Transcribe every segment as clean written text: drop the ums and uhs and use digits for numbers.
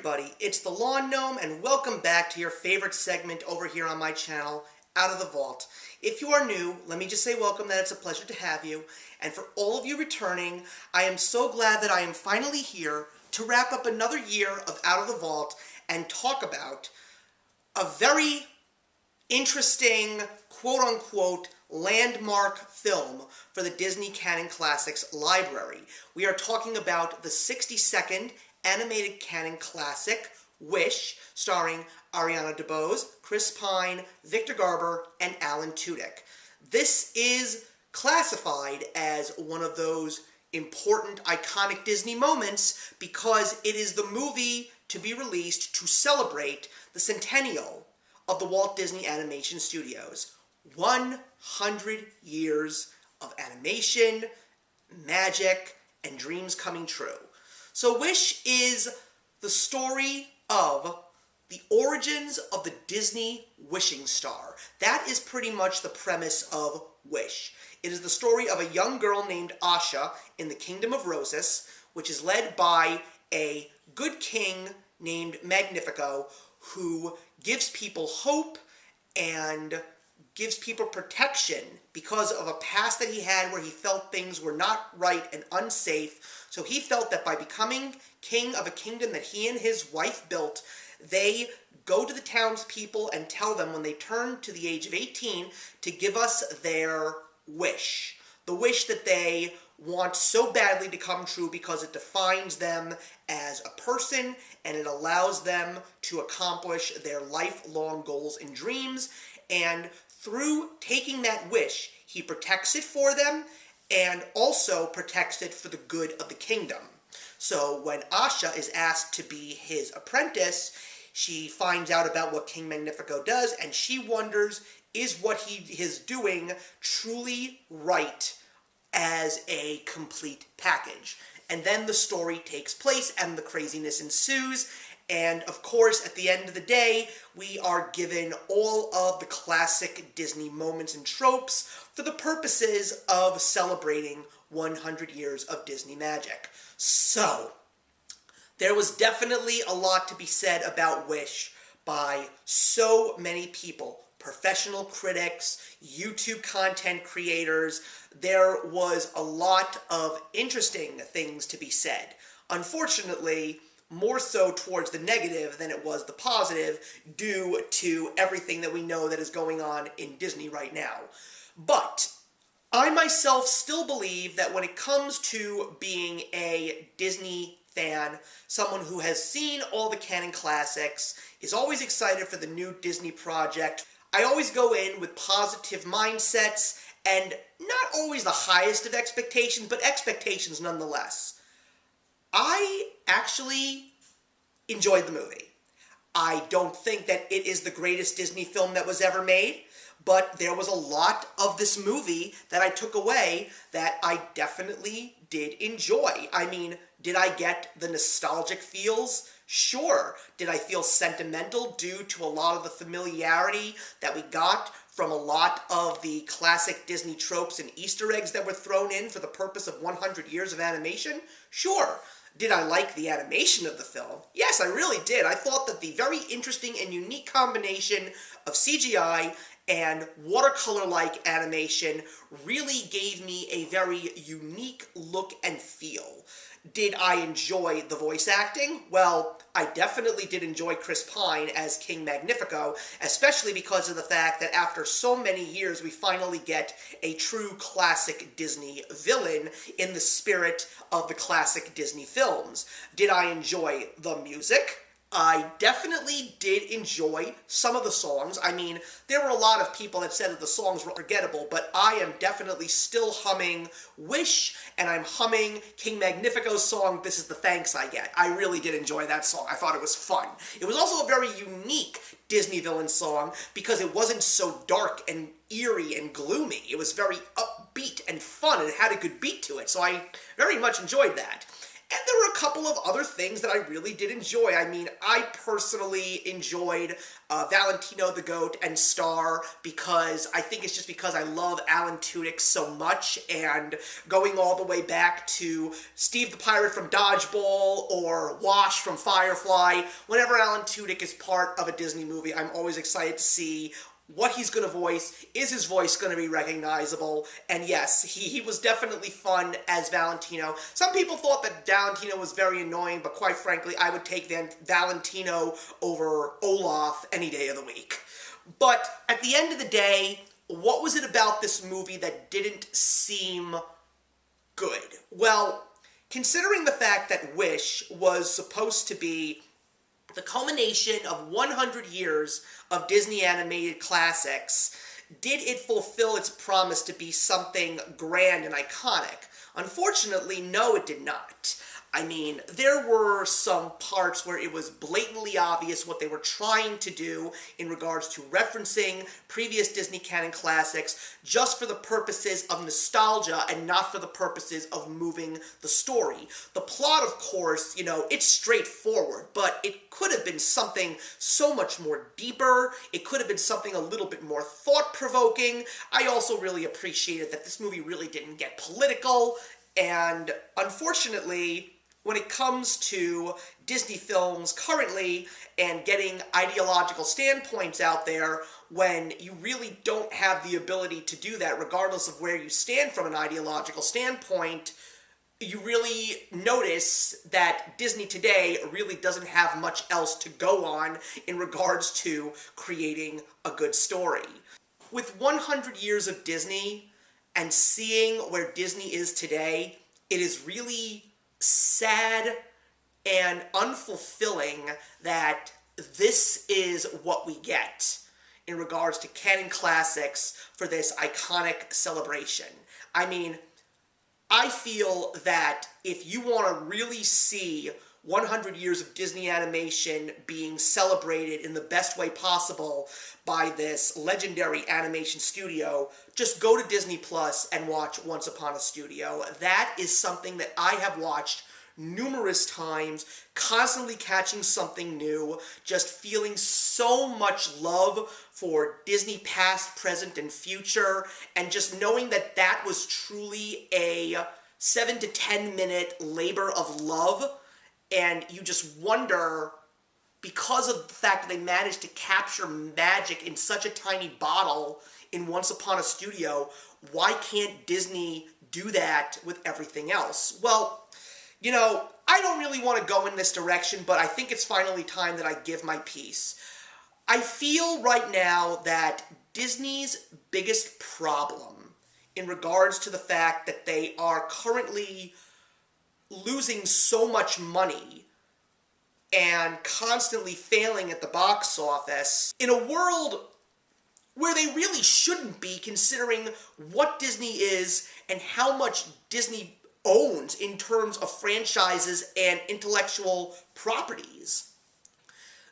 everybody, it's the Lawn Gnome and welcome back to your favorite segment over here on my channel, Out of the Vault. If you are new, let me just say welcome, that it's a pleasure to have you. And for all of you returning, I am so glad that I am finally here to wrap up another year of Out of the Vault and talk about a very interesting, quote-unquote, landmark film for the Disney Canon Classics library. We are talking about the 62nd animated canon classic, Wish, starring Ariana DeBose, Chris Pine, Victor Garber, and Alan Tudyk. This is classified as one of those important, iconic Disney moments because it is the movie to be released to celebrate the centennial of the Walt Disney Animation Studios. 100 years of animation, magic, and dreams coming true. So Wish is the story of the origins of the Disney wishing star. That is pretty much the premise of Wish. It is the story of a young girl named Asha in the Kingdom of Roses, which is led by a good king named Magnifico, who gives people hope and gives people protection because of a past that he had where he felt things were not right and unsafe. So he felt that by becoming king of a kingdom that he and his wife built, they go to the townspeople and tell them when they turn to the age of 18 to give us their wish. The wish that they want so badly to come true because it defines them as a person and it allows them to accomplish their lifelong goals and dreams. And through taking that wish, he protects it for them and also protects it for the good of the kingdom. So when Asha is asked to be his apprentice, she finds out about what King Magnifico does, and she wonders, is what he is doing truly right as a complete package? And then the story takes place and the craziness ensues. And of course, at the end of the day, we are given all of the classic Disney moments and tropes for the purposes of celebrating 100 years of Disney magic. So, there was definitely a lot to be said about Wish by so many people. Professional critics, YouTube content creators. There was a lot of interesting things to be said. Unfortunately, more so towards the negative than it was the positive due to everything that we know that is going on in Disney right now. But I myself still believe that when it comes to being a Disney fan, someone who has seen all the canon classics, is always excited for the new Disney project, I always go in with positive mindsets and not always the highest of expectations, but expectations nonetheless. I actually enjoyed the movie. I don't think that it is the greatest Disney film that was ever made, but there was a lot of this movie that I took away that I definitely did enjoy. I mean, did I get the nostalgic feels? Sure. Did I feel sentimental due to a lot of the familiarity that we got from a lot of the classic Disney tropes and Easter eggs that were thrown in for the purpose of 100 years of animation? Sure. Did I like the animation of the film? Yes, I really did. I thought that the very interesting and unique combination of CGI and watercolor-like animation really gave me a very unique look and feel. Did I enjoy the voice acting? Well, I definitely did enjoy Chris Pine as King Magnifico, especially because of the fact that after so many years we finally get a true classic Disney villain in the spirit of the classic Disney films. Did I enjoy the music? I definitely did enjoy some of the songs. I mean, there were a lot of people that said that the songs were forgettable, but I am definitely still humming Wish, and I'm humming King Magnifico's song, This Is the Thanks I Get. I really did enjoy that song. I thought it was fun. It was also a very unique Disney villain song because it wasn't so dark and eerie and gloomy. It was very upbeat and fun and it had a good beat to it, so I very much enjoyed that. And there were a couple of other things that I really did enjoy. I mean, I personally enjoyed Valentino the Goat and Star because I think it's just because I love Alan Tudyk so much, and going all the way back to Steve the Pirate from Dodgeball or Wash from Firefly, whenever Alan Tudyk is part of a Disney movie, I'm always excited to see what he's going to voice. Is his voice going to be recognizable? And yes, he was definitely fun as Valentino. Some people thought that Valentino was very annoying, but quite frankly, I would take Valentino over Olaf any day of the week. But at the end of the day, what was it about this movie that didn't seem good? Well, considering the fact that Wish was supposed to be the culmination of 100 years of Disney animated classics, did it fulfill its promise to be something grand and iconic? Unfortunately, no, it did not. I mean, there were some parts where it was blatantly obvious what they were trying to do in regards to referencing previous Disney canon classics just for the purposes of nostalgia and not for the purposes of moving the story. The plot, of course, you know, it's straightforward, but it could have been something so much more deeper. It could have been something a little bit more thought-provoking. I also really appreciated that this movie really didn't get political, and unfortunately, when it comes to Disney films currently and getting ideological standpoints out there, when you really don't have the ability to do that, regardless of where you stand from an ideological standpoint, you really notice that Disney today really doesn't have much else to go on in regards to creating a good story. With 100 years of Disney and seeing where Disney is today, it is really sad and unfulfilling that this is what we get in regards to canon classics for this iconic celebration. I mean, I feel that if you want to really see 100 years of Disney animation being celebrated in the best way possible by this legendary animation studio, just go to Disney Plus and watch Once Upon a Studio. That is something that I have watched numerous times, constantly catching something new, just feeling so much love for Disney past, present, and future, and just knowing that that was truly a 7 to 10 minute labor of love, and you just wonder, because of the fact that they managed to capture magic in such a tiny bottle in Once Upon a Studio, why can't Disney do that with everything else? Well, you know, I don't really want to go in this direction, but I think it's finally time that I give my piece. I feel right now that Disney's biggest problem in regards to the fact that they are currently losing so much money and constantly failing at the box office in a world where they really shouldn't be, considering what Disney is and how much Disney owns in terms of franchises and intellectual properties.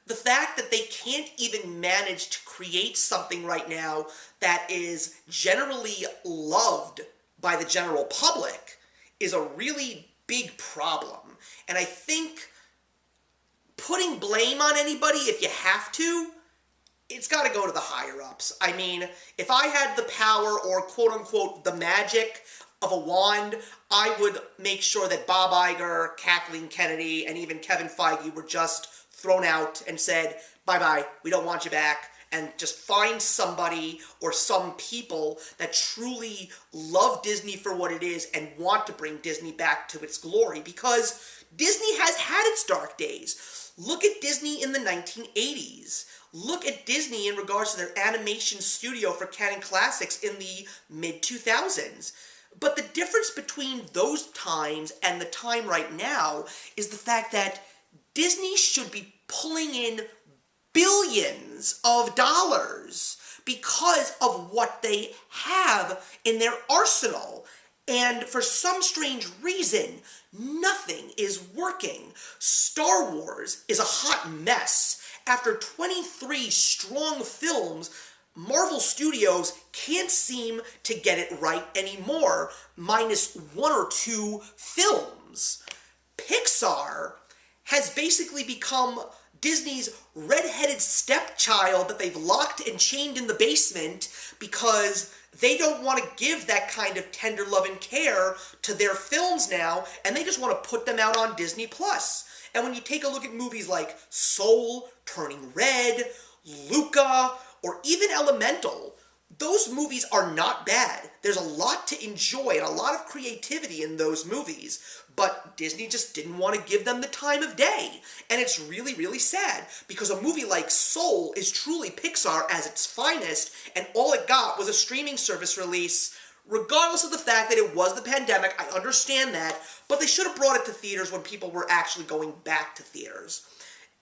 The fact that they can't even manage to create something right now that is generally loved by the general public is a really big problem. And I think putting blame on anybody, if you have to, it's got to go to the higher-ups. I mean, if I had the power or quote-unquote the magic of a wand, I would make sure that Bob Iger, Kathleen Kennedy, and even Kevin Feige were just thrown out and said, bye-bye, we don't want you back, and just find somebody or some people that truly love Disney for what it is and want to bring Disney back to its glory, because Disney has had its dark days. Look at Disney in the 1980s. Look at Disney in regards to their animation studio for canon classics in the mid-2000s. But the difference between those times and the time right now is the fact that Disney should be pulling in billions of dollars because of what they have in their arsenal. And for some strange reason, nothing is working. Star Wars is a hot mess. After 23 strong films, Marvel Studios can't seem to get it right anymore, minus 1 or 2 films. Pixar has basically become Disney's red-headed stepchild that they've locked and chained in the basement because they don't want to give that kind of tender love and care to their films now, and they just want to put them out on Disney+. And when you take a look at movies like Soul, Turning Red, Luca, or even Elemental, those movies are not bad. There's a lot to enjoy and a lot of creativity in those movies, but Disney just didn't want to give them the time of day. And it's really, really sad, because a movie like Soul is truly Pixar at its finest, and all it got was a streaming service release. Regardless of the fact that it was the pandemic, I understand that, but they should have brought it to theaters when people were actually going back to theaters.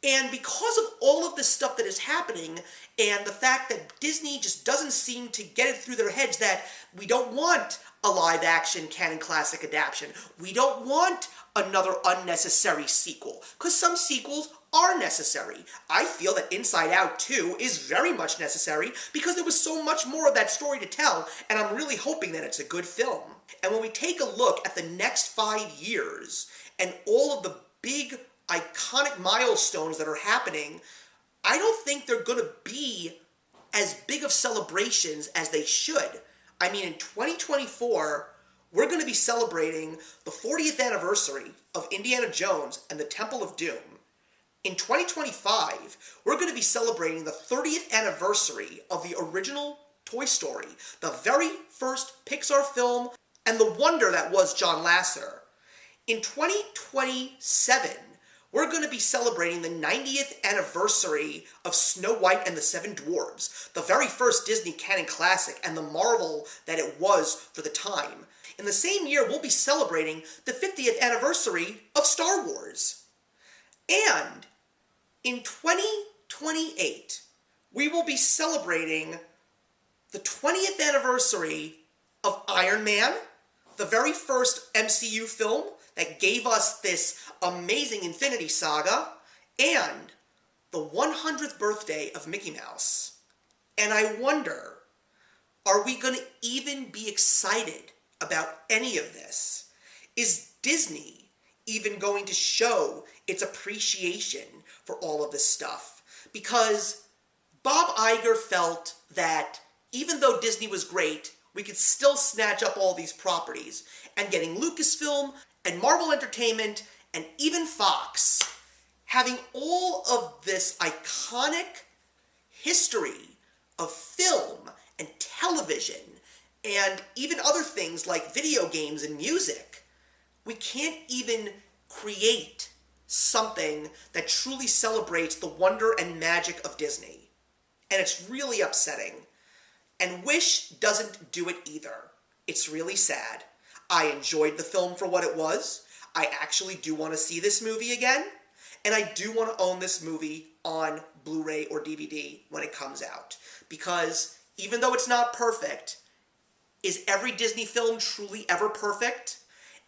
And because of all of this stuff that is happening, and the fact that Disney just doesn't seem to get it through their heads that we don't want a live-action canon classic adaptation, we don't want another unnecessary sequel, because some sequels are necessary. I feel that Inside Out 2 is very much necessary because there was so much more of that story to tell, and I'm really hoping that it's a good film. And when we take a look at the next 5 years and all of the big iconic milestones that are happening, I don't think they're going to be as big of celebrations as they should. I mean, in 2024, we're going to be celebrating the 40th anniversary of Indiana Jones and the Temple of Doom. In 2025, we're going to be celebrating the 30th anniversary of the original Toy Story, the very first Pixar film, and the wonder that was John Lasseter. In 2027, we're going to be celebrating the 90th anniversary of Snow White and the Seven Dwarfs, the very first Disney canon classic and the marvel that it was for the time. In the same year, we'll be celebrating the 50th anniversary of Star Wars. And in 2028, we will be celebrating the 20th anniversary of Iron Man, the very first MCU film that gave us this amazing Infinity Saga, and the 100th birthday of Mickey Mouse. And I wonder, are we going to even be excited about any of this? Is Disney even going to show its appreciation for all of this stuff? Because Bob Iger felt that even though Disney was great, we could still snatch up all these properties, and getting Lucasfilm and Marvel Entertainment and even Fox having all of this iconic history of film and television and even other things like video games and music, we can't even create something that truly celebrates the wonder and magic of Disney. And it's really upsetting. And Wish doesn't do it either. It's really sad. I enjoyed the film for what it was. I actually do want to see this movie again. And I do want to own this movie on Blu-ray or DVD when it comes out. Because even though it's not perfect, is every Disney film truly ever perfect?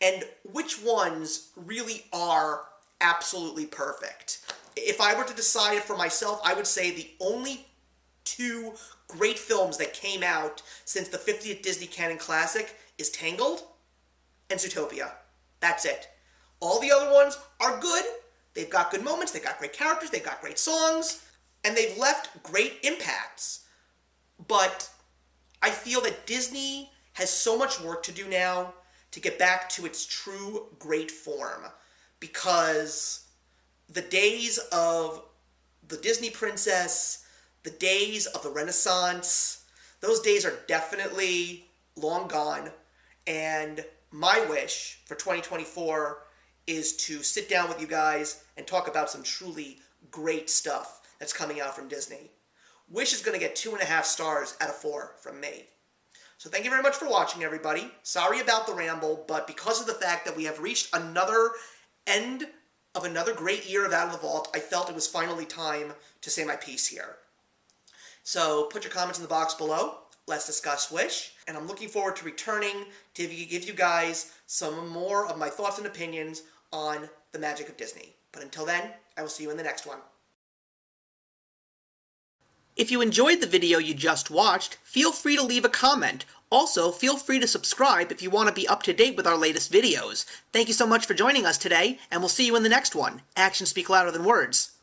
And which ones really are absolutely perfect? If I were to decide it for myself, I would say the only two great films that came out since the 50th Disney Canon Classic is Tangled and Zootopia. That's it. All the other ones are good. They've got good moments, they've got great characters, they've got great songs, and they've left great impacts. But I feel that Disney has so much work to do now to get back to its true great form, because the days of the Disney princess, the days of the Renaissance, those days are definitely long gone, and my wish for 2024 is to sit down with you guys and talk about some truly great stuff that's coming out from Disney. Wish is going to get 2.5 stars out of 4 from me. So thank you very much for watching, everybody. Sorry about the ramble, but because of the fact that we have reached another end of another great year of Out of the Vault, I felt it was finally time to say my piece here. So put your comments in the box below. Let's discuss Wish. And I'm looking forward to returning to give you guys some more of my thoughts and opinions on the magic of Disney. But until then, I will see you in the next one. If you enjoyed the video you just watched, feel free to leave a comment. Also, feel free to subscribe if you want to be up to date with our latest videos. Thank you so much for joining us today, and we'll see you in the next one. Actions speak louder than words.